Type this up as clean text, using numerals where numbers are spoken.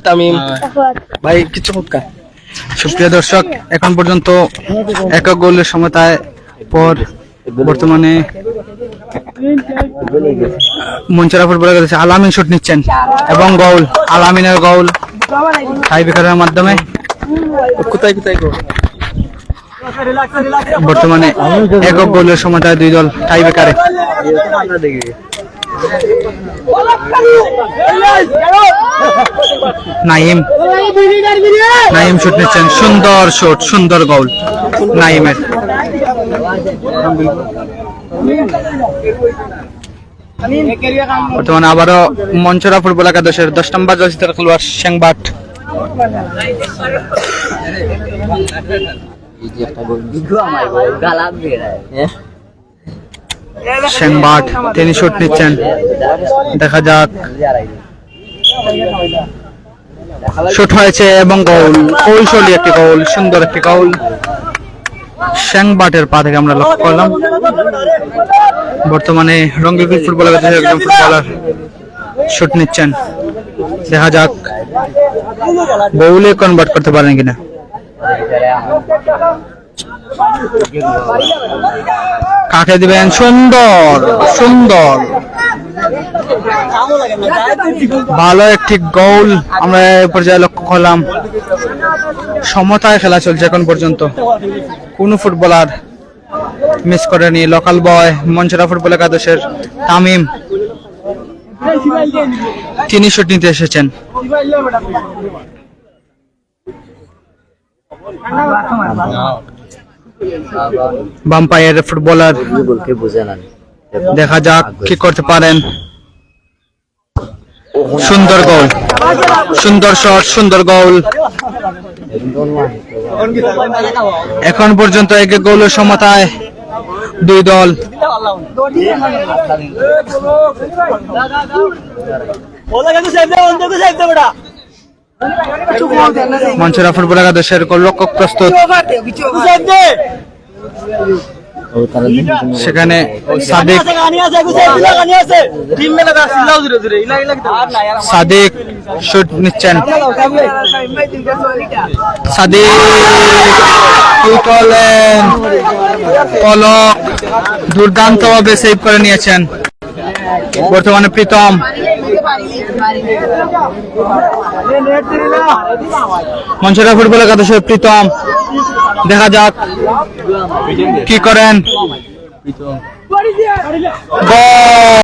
তামিম ভাই কিছু হোক। সুপ্রিয় দর্শক, এখন পর্যন্ত একক গোলের সমতায় পর বর্তমানে মঞ্চরা ফুটবলার কাছে আলামিন শুট নিচ্ছেন এবং গোল, আলামিনের গোল টাই ব্রেকারের মাধ্যমে। কোথায় কোথায় গোল বর্তমানে একক গোলের সমতায় দুই দল টাই ব্রেকারে। নাইম শুট নিচ্ছেন, সুন্দর শুট, সুন্দর গোল নাইমের। বর্তমানে আবারও মঞ্চরা ফুটবল একাদশের 10 নম্বর জার্সির খেলোয়াড় শেংবাট শেংবাট তিনি শুট নিচ্ছেন, দেখা যাক। শুট হয়েছে এবং গোল, কৌশলী একটি গোল, সুন্দর একটি গোল শেংবাটের পা থেকে আমরা লক্ষ্য করলাম। বর্তমানে রঙ্গিল ফুটবল একাদশের একজন ফুটবলার শুট নিচ্ছেন, দেখা যাক গোলে কনভার্ট করতে পারেন কিনা। কাকে দিবেন? সুন্দর সুন্দর ভালো একটি গোল আমরা এই পর্যায়ে লক্ষ্য করলাম। সমতায় খেলা চলছে এখন পর্যন্ত, কোন ফুটবলার মিস করেনি। লোকাল বয় মঞ্চরা ফুটবল একাদশের তামিম তিনি শুট নিতে এসেছেন। বাম্পায়ার ফুটবলার, দেখা যাক কি করতে পারেন। সুন্দর গোল, সুন্দর শট, সুন্দর গোল। এখন পর্যন্ত এক গোলের সমতায় দুই দল। মঞ্চরা ফুটবল একাদশের গোলরক্ষক প্রস্তুত, সেখানে সাদিক শুট নিচ্ছেন, সাদিক পলক দুর্দান্ত ভাবে সেভ করে নিয়েছেন। বর্তমানে প্রীতম মঞ্চরা ফুটবল একাদশের প্রীতম, দেখা যাক কি করেন। গোল।